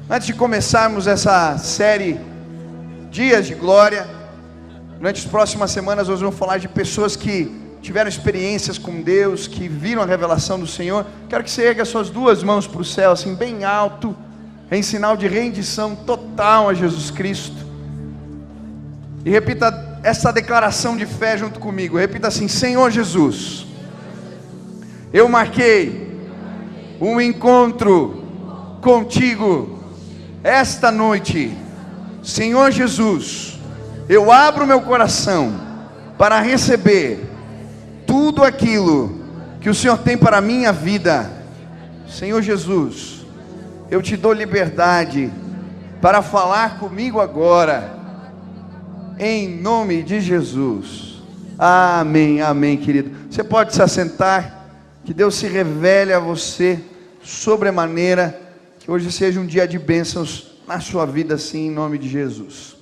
Antes de começarmos essa série Dias de Glória, durante as próximas semanas nós vamos falar de pessoas que tiveram experiências com Deus, que viram a revelação do Senhor. Quero que você erga suas duas mãos para o céu, assim bem alto, em sinal de rendição total a Jesus Cristo. E repita essa declaração de fé junto comigo. Repita assim: Senhor Jesus, eu marquei um encontro contigo esta noite. Senhor Jesus, eu abro meu coração para receber tudo aquilo que o Senhor tem para a minha vida. Senhor Jesus, eu te dou liberdade para falar comigo agora, em nome de Jesus. Amém, amém, querido. Você pode se assentar. Que Deus se revele a você sobremaneira, que hoje seja um dia de bênçãos na sua vida, sim, em nome de Jesus.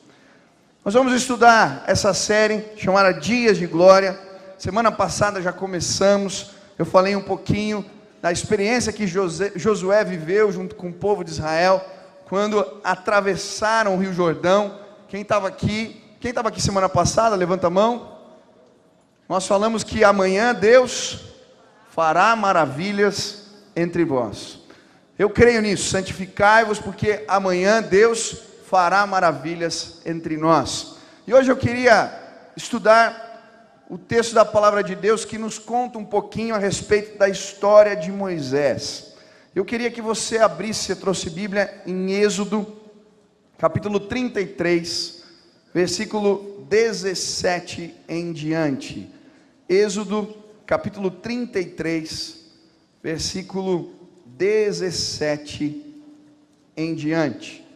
Nós vamos estudar essa série chamada Dias de Glória. Semana passada já começamos, eu falei um pouquinho da experiência que Josué viveu junto com o povo de Israel, quando atravessaram o Rio Jordão. Quem estava aqui semana passada, levanta a mão. Nós falamos que amanhã Deus fará maravilhas entre vós. Eu creio nisso. Santificai-vos, porque amanhã Deus fará maravilhas entre nós. E hoje eu queria estudar o texto da palavra de Deus que nos conta um pouquinho a respeito da história de Moisés. Eu queria que você abrisse, você trouxe Bíblia, em Êxodo, capítulo 33, versículo 17 em diante. Êxodo, capítulo 33, versículo 17 em diante.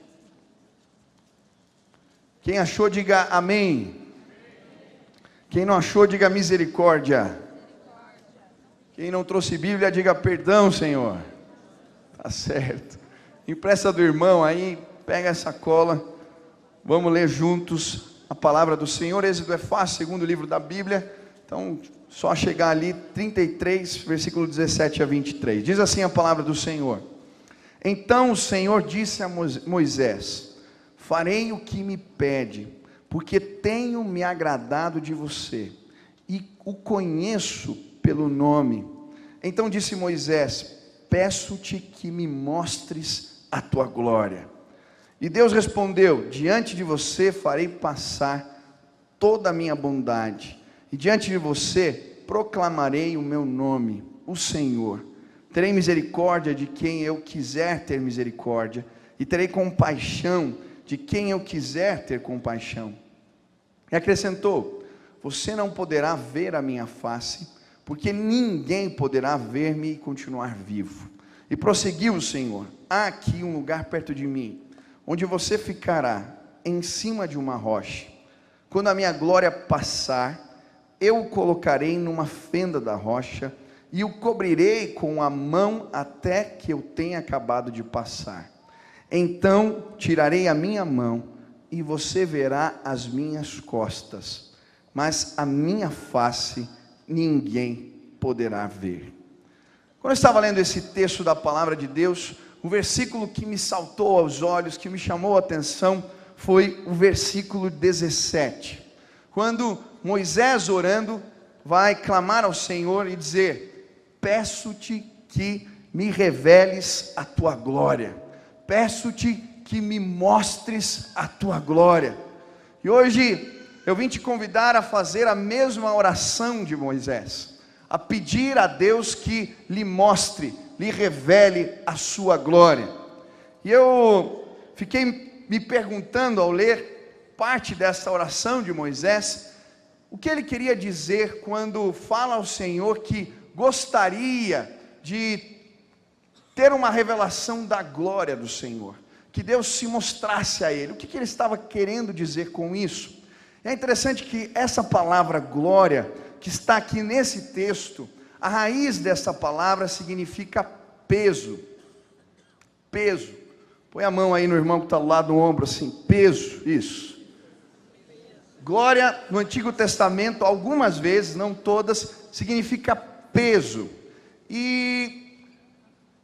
Quem achou, diga amém. Quem não achou, diga misericórdia. Quem não trouxe Bíblia, diga perdão, Senhor. Tá certo. Empresta do irmão aí, pega essa cola. Vamos ler juntos a palavra do Senhor. Êxodo é fácil, segundo o livro da Bíblia. Então, só chegar ali, 33, versículo 17 a 23. Diz assim a palavra do Senhor: Então o Senhor disse a Moisés: farei o que me pede, porque tenho me agradado de você, e o conheço pelo nome. Então disse Moisés: peço-te que me mostres a tua glória. E Deus respondeu: diante de você farei passar toda a minha bondade, e diante de você proclamarei o meu nome, o Senhor. Terei misericórdia de quem eu quiser ter misericórdia, e terei compaixão de quem eu quiser ter compaixão. E acrescentou: você não poderá ver a minha face, porque ninguém poderá ver-me e continuar vivo. E prosseguiu o Senhor: há aqui um lugar perto de mim, onde você ficará em cima de uma rocha. Quando a minha glória passar, eu o colocarei numa fenda da rocha, e o cobrirei com a mão até que eu tenha acabado de passar. Então tirarei a minha mão, e você verá as minhas costas, mas a minha face ninguém poderá ver. Quando eu estava lendo esse texto da palavra de Deus, o versículo que me saltou aos olhos, que me chamou a atenção, foi o versículo 17. Quando Moisés, orando, vai clamar ao Senhor e dizer: peço-te que me reveles a tua glória, peço-te que me mostres a tua glória. E hoje eu vim te convidar a fazer a mesma oração de Moisés, a pedir a Deus que lhe mostre, lhe revele a sua glória. E eu fiquei me perguntando ao ler parte dessa oração de Moisés, o que ele queria dizer quando fala ao Senhor que gostaria de ter uma revelação da glória do Senhor, que Deus se mostrasse a ele. O que ele estava querendo dizer com isso? É interessante que essa palavra glória, que está aqui nesse texto, a raiz dessa palavra significa peso. Peso. Põe a mão aí no irmão que está do lado do ombro assim, peso, isso. Glória no Antigo Testamento, algumas vezes, não todas, significa peso. E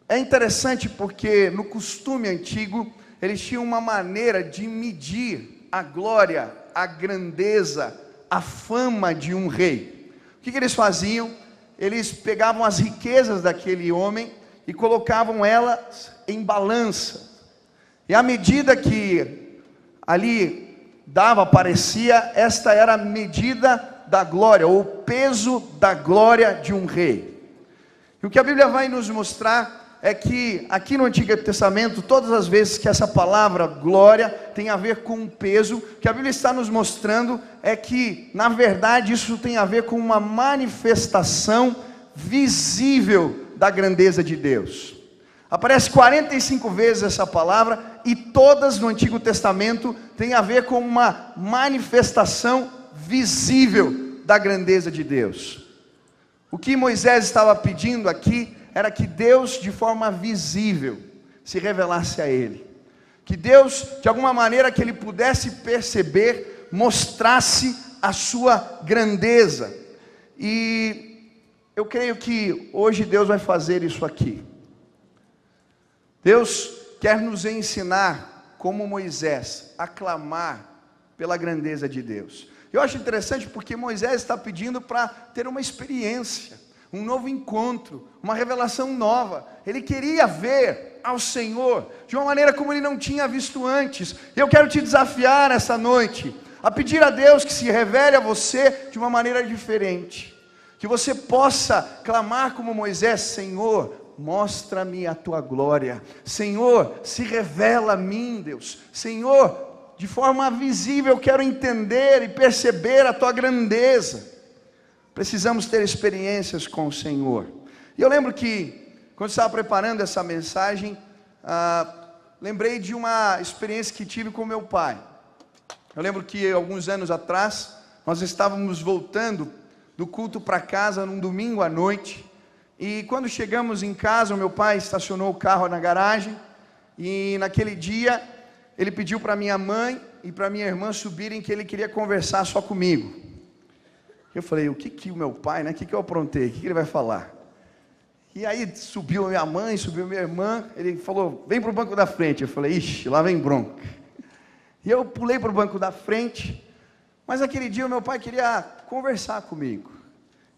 é interessante porque no costume antigo, eles tinham uma maneira de medir a glória, a grandeza, a fama de um rei. O que eles faziam? Eles pegavam as riquezas daquele homem e colocavam elas em balança. E à medida que ali aparecia, esta era a medida da glória, ou o peso da glória de um rei. E o que a Bíblia vai nos mostrar é que aqui no Antigo Testamento, todas as vezes que essa palavra glória tem a ver com peso, o que a Bíblia está nos mostrando é que, na verdade, isso tem a ver com uma manifestação visível da grandeza de Deus. Aparece 45 vezes essa palavra, e todas no Antigo Testamento tem a ver com uma manifestação visível da grandeza de Deus. O que Moisés estava pedindo aqui era que Deus, de forma visível, se revelasse a ele. Que Deus, de alguma maneira que ele pudesse perceber, mostrasse a sua grandeza. E eu creio que hoje Deus vai fazer isso aqui. Deus quer nos ensinar, como Moisés, a clamar pela grandeza de Deus. Eu acho interessante porque Moisés está pedindo para ter uma experiência, um novo encontro, uma revelação nova. Ele queria ver ao Senhor de uma maneira como ele não tinha visto antes. Eu quero te desafiar essa noite a pedir a Deus que se revele a você de uma maneira diferente, que você possa clamar como Moisés: Senhor, mostra-me a tua glória. Senhor, se revela a mim, Deus. Senhor, de forma visível eu quero entender e perceber a tua grandeza. Precisamos ter experiências com o Senhor. E eu lembro que, quando estava preparando essa mensagem, lembrei de uma experiência que tive com meu pai. Eu lembro que alguns anos atrás, nós estávamos voltando do culto para casa num domingo à noite. E quando chegamos em casa, o meu pai estacionou o carro na garagem. E naquele dia, ele pediu para minha mãe e para minha irmã subirem, que ele queria conversar só comigo. Eu falei: o que o meu pai, né? O que eu aprontei? O que ele vai falar? E aí subiu a minha mãe, subiu a minha irmã. Ele falou: vem para o banco da frente. Eu falei: ixi, lá vem bronca. E eu pulei para o banco da frente. Mas aquele dia o meu pai queria conversar comigo.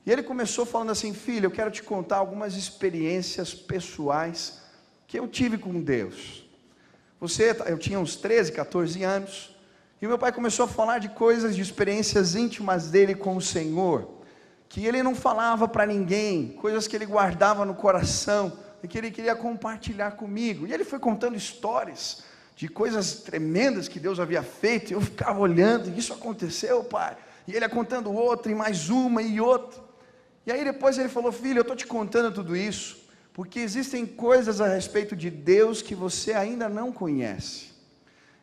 E ele começou falando assim: filho, eu quero te contar algumas experiências pessoais que eu tive com Deus. Eu tinha uns 13, 14 anos. E meu pai começou a falar de coisas, de experiências íntimas dele com o Senhor, que ele não falava para ninguém, coisas que ele guardava no coração, e que ele queria compartilhar comigo. E ele foi contando histórias de coisas tremendas que Deus havia feito, e eu ficava olhando: isso aconteceu, pai? E ele ia contando outra, e mais uma, e outra. E aí depois ele falou: filho, eu estou te contando tudo isso, porque existem coisas a respeito de Deus que você ainda não conhece.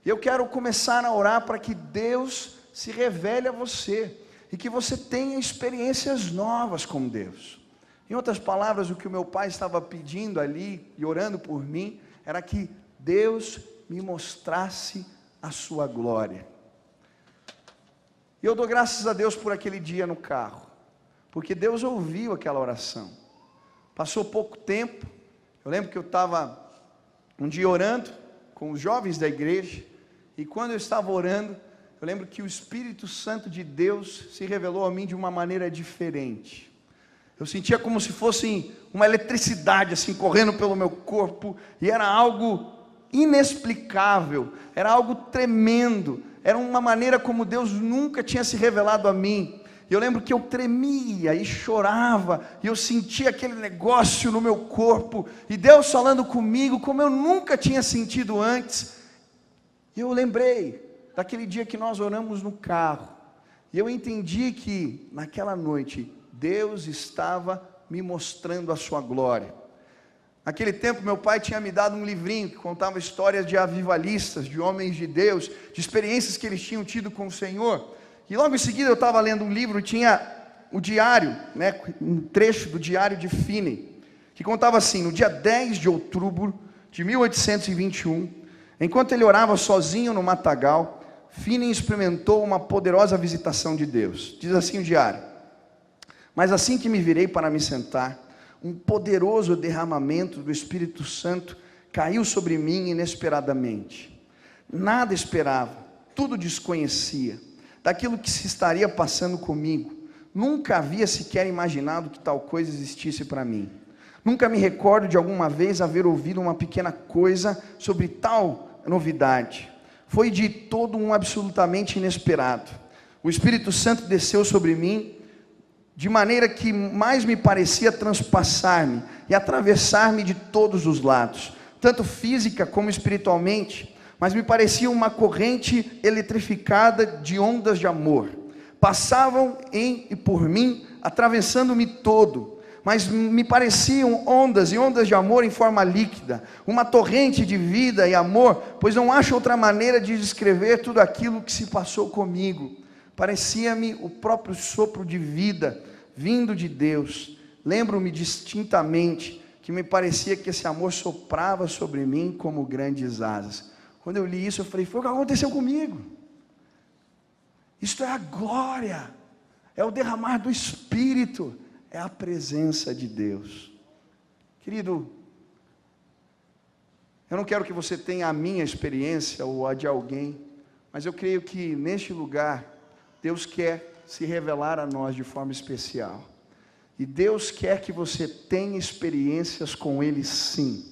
E eu quero começar a orar para que Deus se revele a você, e que você tenha experiências novas com Deus. Em outras palavras, o que o meu pai estava pedindo ali, e orando por mim, era que Deus me mostrasse a sua glória. E eu dou graças a Deus por aquele dia no carro, porque Deus ouviu aquela oração. Passou pouco tempo, eu lembro que eu estava um dia orando com os jovens da igreja, e quando eu estava orando, eu lembro que o Espírito Santo de Deus se revelou a mim de uma maneira diferente. Eu sentia como se fosse uma eletricidade assim correndo pelo meu corpo, e era algo inexplicável, era algo tremendo, era uma maneira como Deus nunca tinha se revelado a mim. E eu lembro que eu tremia e chorava, e eu sentia aquele negócio no meu corpo, e Deus falando comigo como eu nunca tinha sentido antes. E eu lembrei daquele dia que nós oramos no carro, e eu entendi que naquela noite Deus estava me mostrando a sua glória. Naquele tempo meu pai tinha me dado um livrinho que contava histórias de avivalistas, de homens de Deus, de experiências que eles tinham tido com o Senhor. E logo em seguida eu estava lendo um livro, tinha o diário, um trecho do diário de Finney, que contava assim: no dia 10 de outubro de 1821, enquanto ele orava sozinho no matagal, Finney experimentou uma poderosa visitação de Deus. Diz assim o diário: mas assim que me virei para me sentar, um poderoso derramamento do Espírito Santo caiu sobre mim inesperadamente. Nada esperava, tudo desconhecia daquilo que se estaria passando comigo. Nunca havia sequer imaginado que tal coisa existisse para mim. Nunca me recordo de alguma vez haver ouvido uma pequena coisa sobre tal novidade. Foi de todo um absolutamente inesperado. O Espírito Santo desceu sobre mim de maneira que mais me parecia transpassar-me e atravessar-me de todos os lados, tanto física como espiritualmente, mas me parecia uma corrente eletrificada de ondas de amor. Passavam em e por mim, atravessando-me todo, mas me pareciam ondas e ondas de amor em forma líquida, uma torrente de vida e amor, pois não acho outra maneira de descrever tudo aquilo que se passou comigo. Parecia-me o próprio sopro de vida, vindo de Deus. Lembro-me distintamente que me parecia que esse amor soprava sobre mim como grandes asas. Quando eu li isso, eu falei, foi o que aconteceu comigo. Isto é a glória, é o derramar do Espírito, é a presença de Deus. Querido, eu não quero que você tenha a minha experiência ou a de alguém, mas eu creio que neste lugar, Deus quer se revelar a nós de forma especial. E Deus quer que você tenha experiências com Ele sim.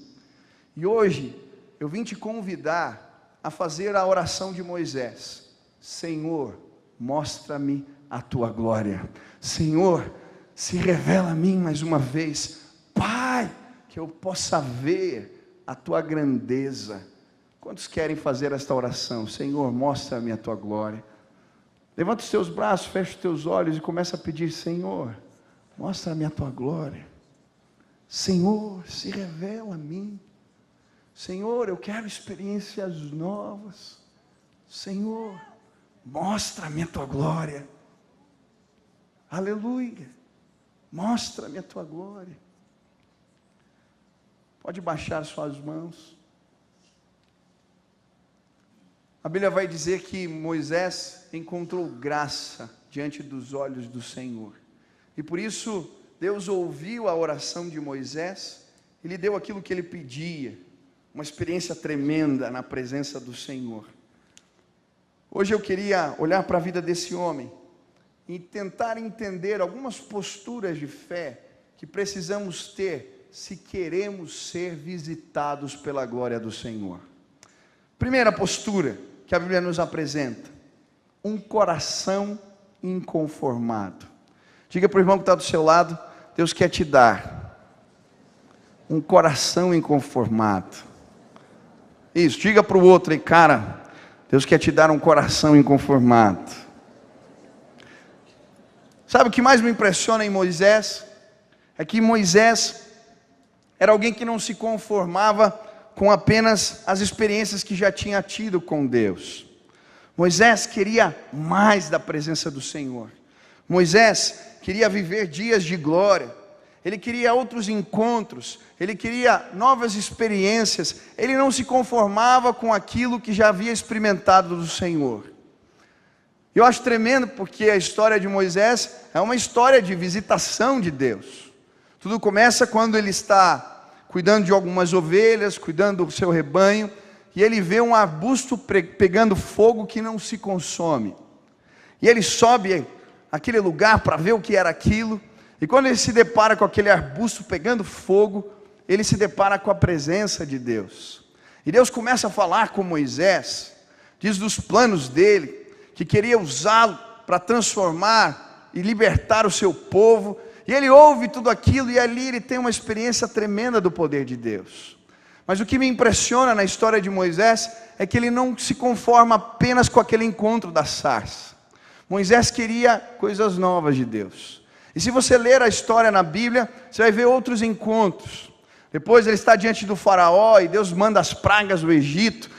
E hoje, eu vim te convidar a fazer a oração de Moisés. Senhor, mostra-me a tua glória. Senhor, se revela a mim mais uma vez. Pai, que eu possa ver a tua grandeza. Quantos querem fazer esta oração? Senhor, mostra-me a tua glória. Levanta os teus braços, fecha os teus olhos e começa a pedir, Senhor, mostra-me a tua glória. Senhor, se revela a mim. Senhor, eu quero experiências novas. Senhor, mostra-me a tua glória. Aleluia. Mostra-me a tua glória. Pode baixar suas mãos. A Bíblia vai dizer que Moisés encontrou graça diante dos olhos do Senhor. E por isso, Deus ouviu a oração de Moisés e lhe deu aquilo que ele pedia. Uma experiência tremenda na presença do Senhor. Hoje eu queria olhar para a vida desse homem e tentar entender algumas posturas de fé que precisamos ter se queremos ser visitados pela glória do Senhor. Primeira postura que a Bíblia nos apresenta: um coração inconformado. Diga para o irmão que está do seu lado, Deus quer te dar um coração inconformado. Isso, diga para o outro aí, cara, Deus quer te dar um coração inconformado. Sabe o que mais me impressiona em Moisés? É que Moisés era alguém que não se conformava com apenas as experiências que já tinha tido com Deus. Moisés queria mais da presença do Senhor. Moisés queria viver dias de glória. Ele queria outros encontros. Ele queria novas experiências. Ele não se conformava com aquilo que já havia experimentado do Senhor. Eu acho tremendo porque a história de Moisés é uma história de visitação de Deus. Tudo começa quando ele está cuidando de algumas ovelhas, cuidando do seu rebanho, e ele vê um arbusto pegando fogo que não se consome. E ele sobe aquele lugar para ver o que era aquilo, e quando ele se depara com aquele arbusto pegando fogo, ele se depara com a presença de Deus. E Deus começa a falar com Moisés, diz dos planos dele, que queria usá-lo para transformar e libertar o seu povo. E ele ouve tudo aquilo e ali ele tem uma experiência tremenda do poder de Deus. Mas o que me impressiona na história de Moisés é que ele não se conforma apenas com aquele encontro da sarça. Moisés queria coisas novas de Deus. E se você ler a história na Bíblia, você vai ver outros encontros. Depois ele está diante do faraó e Deus manda as pragas do Egito.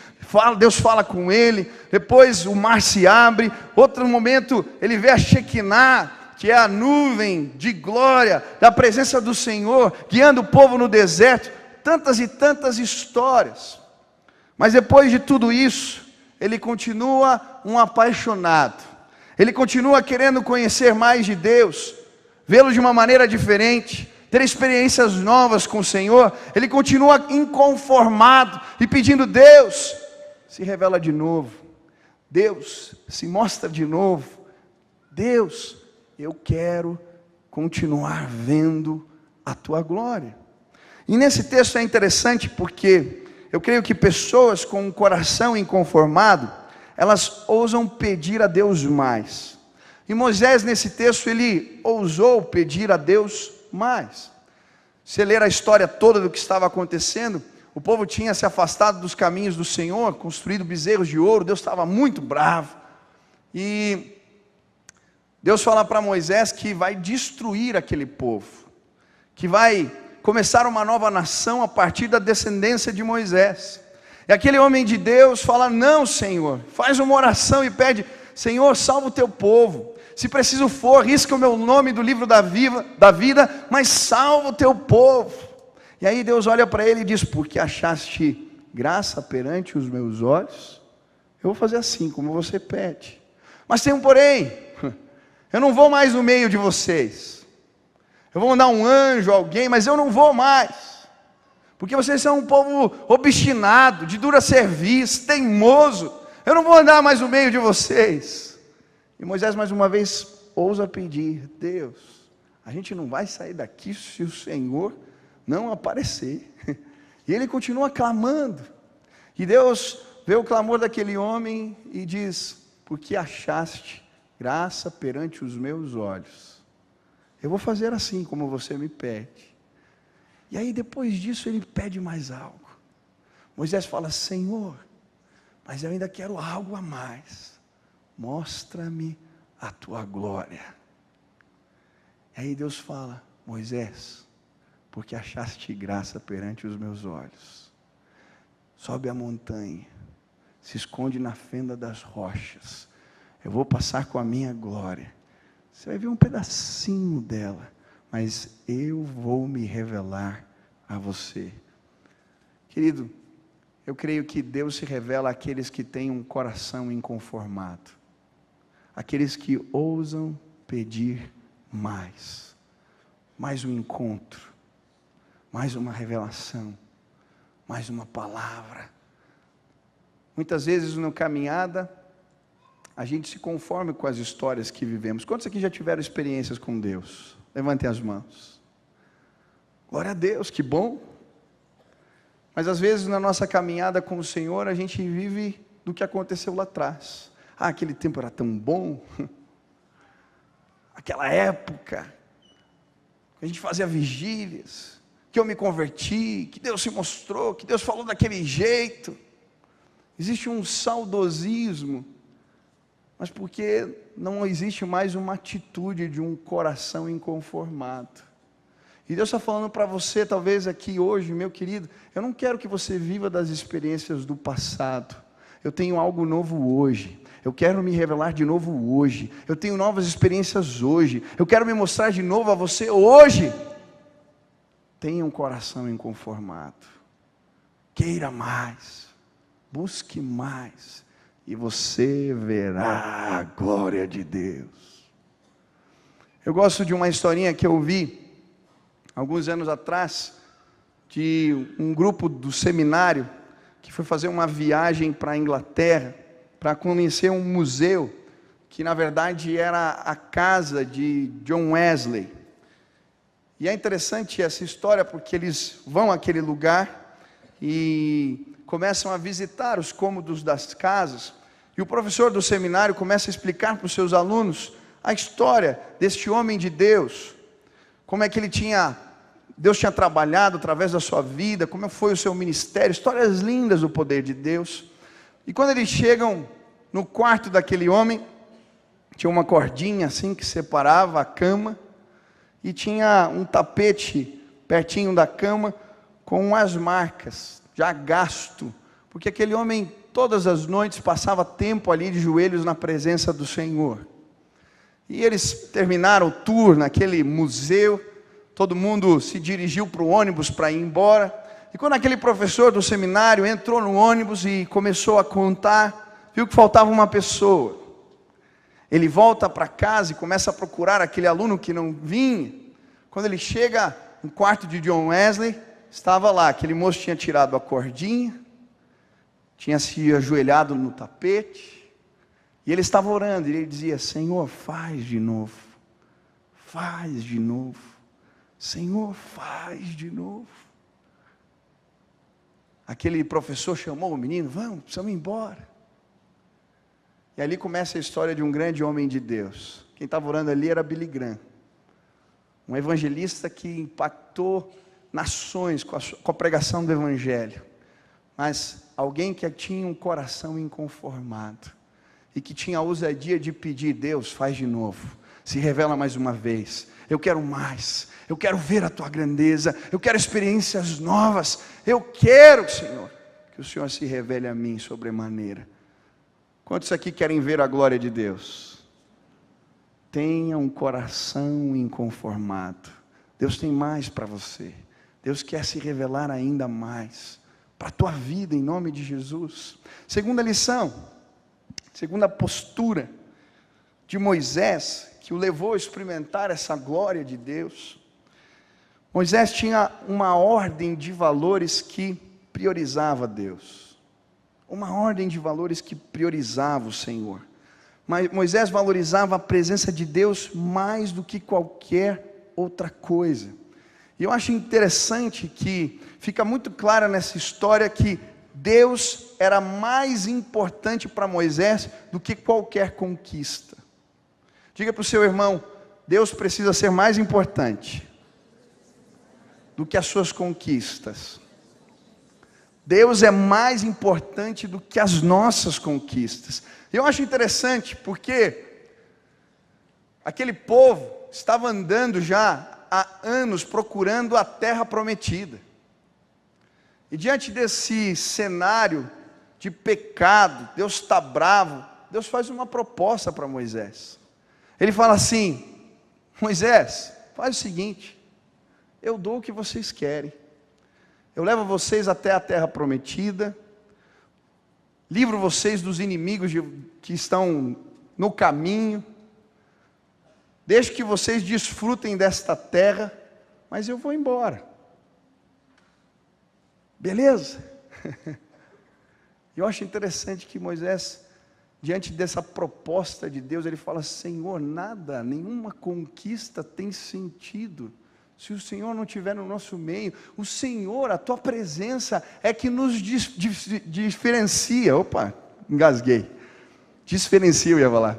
Deus fala com ele. Depois o mar se abre. Outro momento ele vê a Shekinah, que é a nuvem de glória da presença do Senhor, guiando o povo no deserto. Tantas e tantas histórias. Mas depois de tudo isso, ele continua um apaixonado. Ele continua querendo conhecer mais de Deus, vê-lo de uma maneira diferente, ter experiências novas com o Senhor, ele continua inconformado e pedindo: Deus, se revela de novo, Deus, se mostra de novo, Deus, eu quero continuar vendo a tua glória. E nesse texto é interessante porque eu creio que pessoas com um coração inconformado, elas ousam pedir a Deus mais. E Moisés, nesse texto, ele ousou pedir a Deus mais. Se ler a história toda do que estava acontecendo, o povo tinha se afastado dos caminhos do Senhor, construído bezerros de ouro, Deus estava muito bravo. E Deus fala para Moisés que vai destruir aquele povo, que vai começar uma nova nação a partir da descendência de Moisés. E aquele homem de Deus fala: não, Senhor, faz uma oração e pede: Senhor, salva o teu povo, se preciso for, risca o meu nome do livro da vida, mas salva o teu povo. E aí Deus olha para ele e diz: porque achaste graça perante os meus olhos, eu vou fazer assim como você pede. Mas tem um porém: eu não vou mais no meio de vocês. Eu vou mandar um anjo, alguém, mas eu não vou mais, porque vocês são um povo obstinado, de dura serviço, teimoso. Eu não vou andar mais no meio de vocês. E Moisés mais uma vez ousa pedir: Deus, a gente não vai sair daqui se o Senhor não aparecer. E ele continua clamando. E Deus vê o clamor daquele homem e diz: porque achaste graça perante os meus olhos, eu vou fazer assim como você me pede. E aí depois disso ele pede mais algo. Moisés fala: Senhor, mas eu ainda quero algo a mais. Mostra-me a tua glória. E aí Deus fala: Moisés, porque achaste graça perante os meus olhos, sobe a montanha, se esconde na fenda das rochas, eu vou passar com a minha glória. Você vai ver um pedacinho dela, mas eu vou me revelar a você. Querido, eu creio que Deus se revela àqueles que têm um coração inconformado, aqueles que ousam pedir mais um encontro, mais uma revelação, mais uma palavra. Muitas vezes na caminhada, a gente se conforma com as histórias que vivemos. Quantos aqui já tiveram experiências com Deus? Levantem as mãos. Glória a Deus, que bom. Mas às vezes na nossa caminhada com o Senhor, a gente vive do que aconteceu lá atrás. Aquele tempo era tão bom. Aquela época, a gente fazia vigílias, que eu me converti, que Deus se mostrou, que Deus falou daquele jeito. Existe um saudosismo, mas porque não existe mais uma atitude de um coração inconformado. E Deus está falando para você, talvez aqui hoje, meu querido, eu não quero que você viva das experiências do passado. Eu tenho algo novo hoje. Eu quero me revelar de novo hoje. Eu tenho novas experiências hoje. Eu quero me mostrar de novo a você hoje. Tenha um coração inconformado. Queira mais. Busque mais. E você verá a glória de Deus. Eu gosto de uma historinha que eu vi alguns anos atrás, de um grupo do seminário que foi fazer uma viagem para a Inglaterra, para conhecer um museu, que na verdade era a casa de John Wesley. E é interessante essa história, porque eles vão àquele lugar e começam a visitar os cômodos das casas, e o professor do seminário começa a explicar para os seus alunos a história deste homem de Deus, como é que Deus tinha trabalhado através da sua vida, como foi o seu ministério, histórias lindas do poder de Deus. E quando eles chegam no quarto daquele homem, tinha uma cordinha assim que separava a cama, e tinha um tapete pertinho da cama, com as marcas, já gasto, porque aquele homem todas as noites passava tempo ali de joelhos na presença do Senhor. E eles terminaram o tour naquele museu, todo mundo se dirigiu para o ônibus para ir embora, e quando aquele professor do seminário entrou no ônibus e começou a contar, viu que faltava uma pessoa. Ele volta para casa e começa a procurar aquele aluno que não vinha. Quando ele chega no quarto de John Wesley, estava lá, aquele moço tinha tirado a cordinha, tinha se ajoelhado no tapete, e ele estava orando, e ele dizia: Senhor, faz de novo, Senhor, faz de novo. Aquele professor chamou o menino: vamos, precisamos ir embora. E ali começa a história de um grande homem de Deus. Quem estava orando ali era Billy Graham, um evangelista que impactou nações com a pregação do evangelho, mas alguém que tinha um coração inconformado, e que tinha a ousadia de pedir: Deus, faz de novo, se revela mais uma vez, eu quero mais, eu quero ver a tua grandeza, eu quero experiências novas, eu quero, Senhor, que o Senhor se revele a mim sobremaneira. Quantos aqui querem ver a glória de Deus? Tenha um coração inconformado. Deus tem mais para você. Deus quer se revelar ainda mais para a tua vida, em nome de Jesus. Segunda lição, segunda postura de Moisés, que o levou a experimentar essa glória de Deus. Moisés tinha uma ordem de valores que priorizava Deus. Uma ordem de valores que priorizava o Senhor. Mas Moisés valorizava a presença de Deus mais do que qualquer outra coisa. E eu acho interessante que fica muito claro nessa história que Deus era mais importante para Moisés do que qualquer conquista. Diga para o seu irmão: Deus precisa ser mais importante do que as suas conquistas. Deus é mais importante do que as nossas conquistas. Eu acho interessante porque aquele povo estava andando já há anos procurando a terra prometida. E diante desse cenário de pecado, Deus está bravo, Deus faz uma proposta para Moisés. Ele fala assim: Moisés, faz o seguinte, eu dou o que vocês querem. Eu levo vocês até a terra prometida, livro vocês dos inimigos que estão no caminho, deixo que vocês desfrutem desta terra, mas eu vou embora. Beleza? Eu acho interessante que Moisés, diante dessa proposta de Deus, ele fala: Senhor, nada, nenhuma conquista tem sentido se o Senhor não estiver no nosso meio. O Senhor, a tua presença é que nos diferencia. Opa, engasguei. Diferencia, eu ia falar.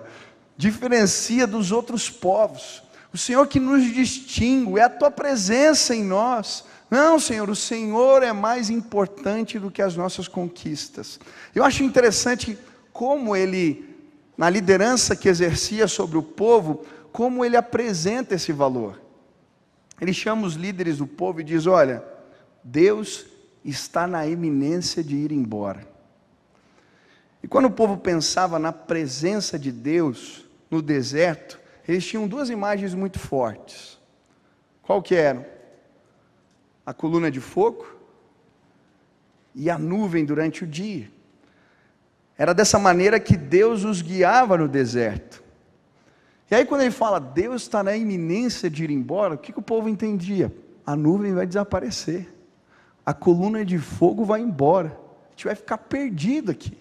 Diferencia dos outros povos. O Senhor que nos distingue, é a tua presença em nós. Não, Senhor, o Senhor é mais importante do que as nossas conquistas. Eu acho interessante como ele, na liderança que exercia sobre o povo, como ele apresenta esse valor. Ele chama os líderes do povo e diz: olha, Deus está na iminência de ir embora. E quando o povo pensava na presença de Deus no deserto, eles tinham duas imagens muito fortes. Qual que eram? A coluna de fogo e a nuvem durante o dia. Era dessa maneira que Deus os guiava no deserto. E aí quando ele fala, Deus está na iminência de ir embora, o que o povo entendia? A nuvem vai desaparecer, a coluna de fogo vai embora, a gente vai ficar perdido aqui.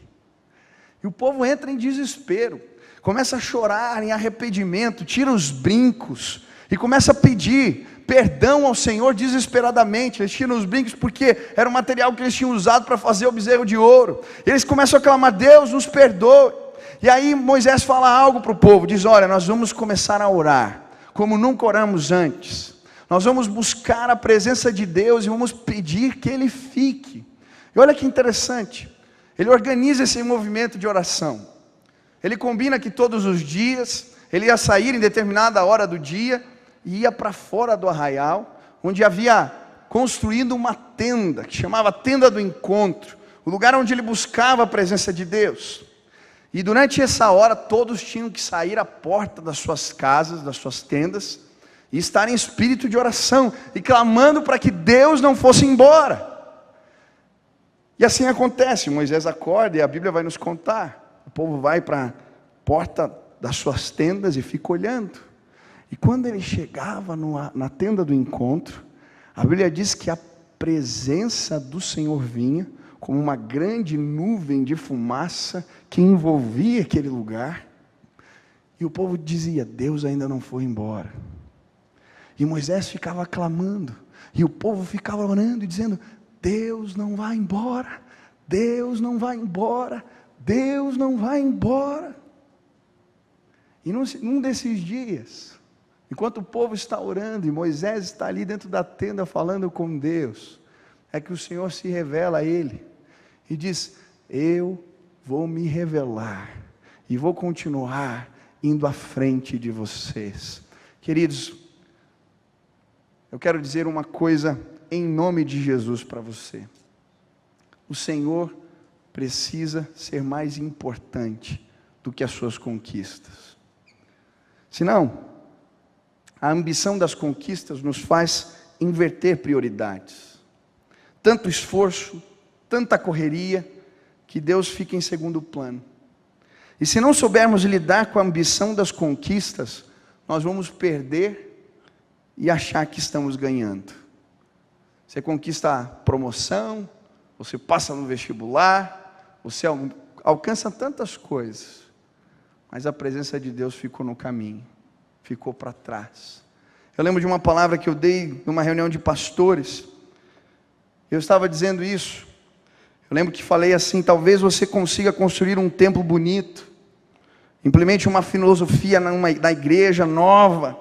E o povo entra em desespero, começa a chorar em arrependimento, tira os brincos, e começa a pedir perdão ao Senhor desesperadamente. Eles tiram os brincos porque era o material que eles tinham usado para fazer o bezerro de ouro. Eles começam a clamar: Deus nos perdoe. E aí Moisés fala algo para o povo, diz: olha, nós vamos começar a orar, como nunca oramos antes. Nós vamos buscar a presença de Deus e vamos pedir que Ele fique. E olha que interessante, ele organiza esse movimento de oração. Ele combina que todos os dias, ele ia sair em determinada hora do dia, e ia para fora do arraial, onde havia construído uma tenda, que chamava Tenda do Encontro, o lugar onde ele buscava a presença de Deus. E durante essa hora, todos tinham que sair à porta das suas casas, das suas tendas, e estar em espírito de oração, e clamando para que Deus não fosse embora. E assim acontece, Moisés acorda, e a Bíblia vai nos contar, o povo vai para a porta das suas tendas e fica olhando. E quando ele chegava na tenda do encontro, A Bíblia diz que a presença do Senhor vinha como uma grande nuvem de fumaça que envolvia aquele lugar. E o povo dizia: Deus ainda não foi embora. E Moisés ficava clamando. E o povo ficava orando e dizendo: Deus não vai embora. Deus não vai embora. Deus não vai embora. E num desses dias, enquanto o povo está orando e Moisés está ali dentro da tenda falando com Deus, é que o Senhor se revela a ele e diz: eu vou me revelar e vou continuar indo à frente de vocês. Queridos, eu quero dizer uma coisa em nome de Jesus para você. O Senhor precisa ser mais importante do que as suas conquistas. Senão, a ambição das conquistas nos faz inverter prioridades. Tanto esforço, tanta correria, que Deus fica em segundo plano. E se não soubermos lidar com a ambição das conquistas, nós vamos perder e achar que estamos ganhando. Você conquista a promoção, você passa no vestibular, você alcança tantas coisas, mas a presença de Deus ficou no caminho, ficou para trás. Eu lembro de uma palavra que eu dei numa reunião de pastores. Eu estava dizendo isso. Eu lembro que falei assim: talvez você consiga construir um templo bonito, implemente uma filosofia na igreja nova,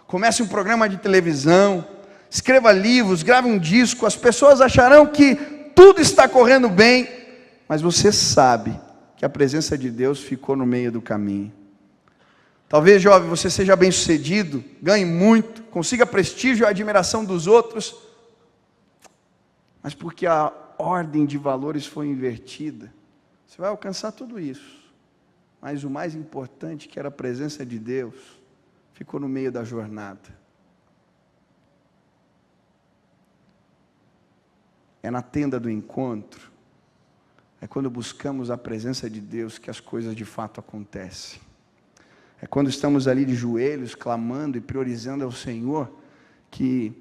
comece um programa de televisão, escreva livros, grave um disco, as pessoas acharão que tudo está correndo bem, mas você sabe que a presença de Deus ficou no meio do caminho. Talvez, jovem, você seja bem sucedido, ganhe muito, consiga prestígio e admiração dos outros, mas porque a ordem de valores foi invertida, você vai alcançar tudo isso, mas o mais importante, que era a presença de Deus, ficou no meio da jornada. É na tenda do encontro, é quando buscamos a presença de Deus que as coisas de fato acontecem. É quando estamos ali de joelhos, clamando e priorizando ao Senhor, que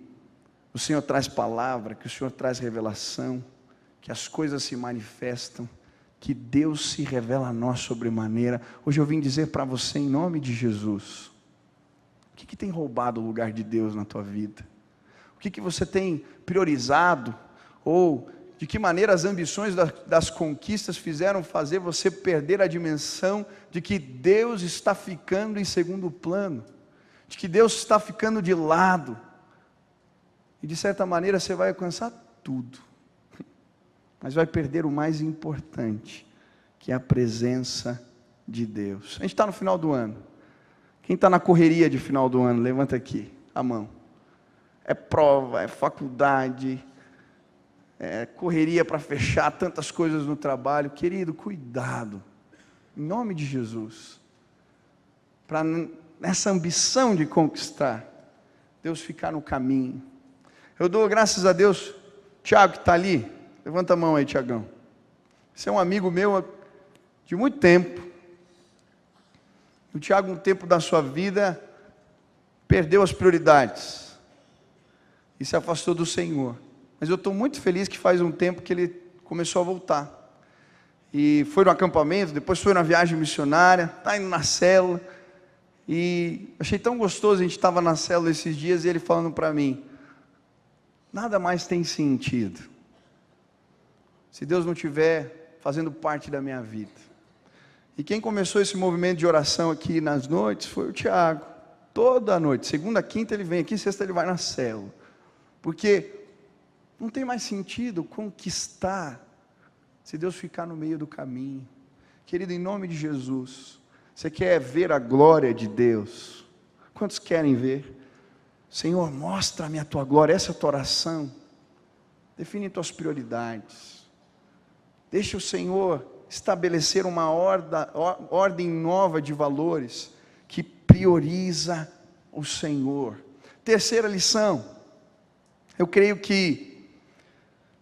o Senhor traz palavra, que o Senhor traz revelação, que as coisas se manifestam, que Deus se revela a nós sobremaneira. Hoje eu vim dizer para você, em nome de Jesus, o que tem roubado o lugar de Deus na tua vida? O que você tem priorizado? Ou de que maneira as ambições das conquistas fizeram fazer você perder a dimensão de que Deus está ficando em segundo plano, de que Deus está ficando de lado, e de certa maneira você vai alcançar tudo, mas vai perder o mais importante, que é a presença de Deus. A gente está no final do ano. Quem está na correria de final do ano, levanta aqui a mão. É prova, é faculdade, correria para fechar tantas coisas no trabalho. Querido, cuidado, em nome de Jesus, para nessa ambição de conquistar, Deus ficar no caminho. Eu dou graças a Deus. Tiago, que está ali, levanta a mão aí, Tiagão. Você é um amigo meu de muito tempo. O Tiago, no tempo da sua vida, perdeu as prioridades e se afastou do Senhor. Mas eu estou muito feliz que faz um tempo que ele começou a voltar. E foi no acampamento, depois foi na viagem missionária, está indo na célula. E achei tão gostoso, a gente estava na célula esses dias e ele falando para mim: nada mais tem sentido se Deus não estiver fazendo parte da minha vida. E quem começou esse movimento de oração aqui nas noites foi o Tiago. Toda noite, segunda, quinta ele vem aqui, sexta ele vai na célula. Porque não tem mais sentido conquistar se Deus ficar no meio do caminho. Querido, em nome de Jesus, você quer ver a glória de Deus? Quantos querem ver? Senhor, mostra-me a tua glória. Essa é a tua oração. Define tuas prioridades. Deixa o Senhor estabelecer uma ordem nova de valores que prioriza o Senhor. Terceira lição. Eu creio que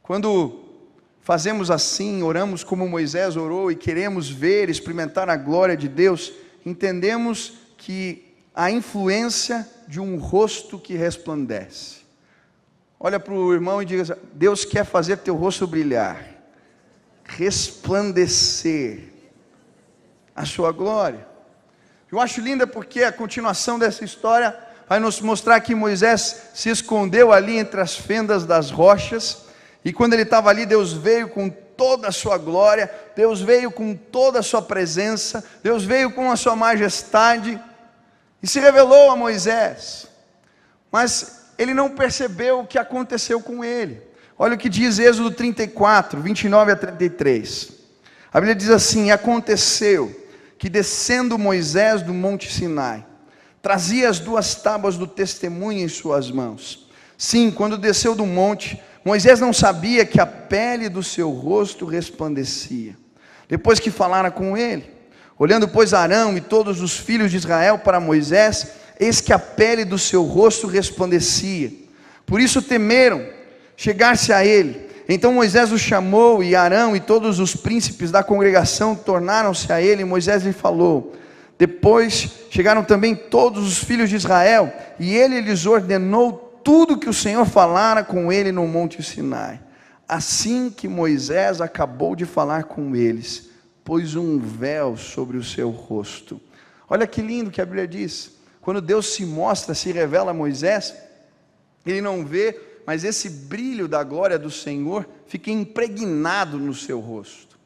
quando fazemos assim, oramos como Moisés orou e queremos ver, experimentar a glória de Deus, entendemos que a influência de um rosto que resplandece. Olha para o irmão e diga assim: Deus quer fazer teu rosto brilhar, resplandecer a sua glória. Eu acho linda porque a continuação dessa história vai nos mostrar que Moisés se escondeu ali entre as fendas das rochas, e quando ele estava ali, Deus veio com toda a sua glória, Deus veio com toda a sua presença, Deus veio com a sua majestade, e se revelou a Moisés, mas ele não percebeu o que aconteceu com ele. Olha o que diz Êxodo 34, 29 a 33, a Bíblia diz assim: aconteceu que descendo Moisés do monte Sinai, trazia as 2 tábuas do testemunho em suas mãos. Sim, quando desceu do monte, Moisés não sabia que a pele do seu rosto resplandecia. Depois que falara com ele, olhando pois Arão e todos os filhos de Israel para Moisés, eis que a pele do seu rosto resplandecia. Por isso temeram chegar-se a ele. Então Moisés o chamou, e Arão e todos os príncipes da congregação tornaram-se a ele, e Moisés lhe falou. Depois chegaram também todos os filhos de Israel, e ele lhes ordenou tudo que o Senhor falara com ele no monte Sinai. Assim que Moisés acabou de falar com eles, pôs um véu sobre o seu rosto. Olha que lindo que a Bíblia diz. Quando Deus se mostra, se revela a Moisés, ele não vê, mas esse brilho da glória do Senhor fica impregnado no seu rosto.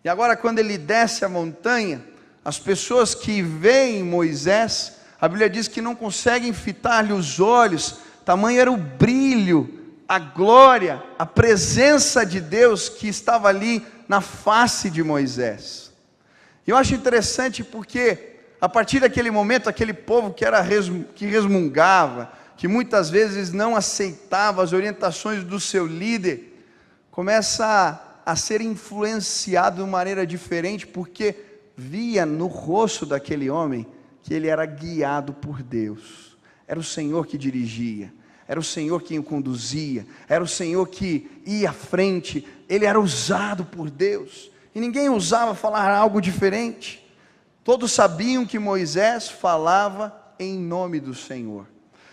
E agora, quando ele desce a montanha, as pessoas que veem Moisés, a Bíblia diz que não conseguem fitar-lhe os olhos, tamanho era o brilho, a glória, a presença de Deus que estava ali na face de Moisés. E eu acho interessante porque, a partir daquele momento, aquele povo que resmungava, que muitas vezes não aceitava as orientações do seu líder, começa a ser influenciado de uma maneira diferente, porque via no rosto daquele homem que ele era guiado por Deus. Era o Senhor que dirigia, era o Senhor quem o conduzia, era o Senhor que ia à frente, ele era usado por Deus, e ninguém ousava falar algo diferente. Todos sabiam que Moisés falava em nome do Senhor.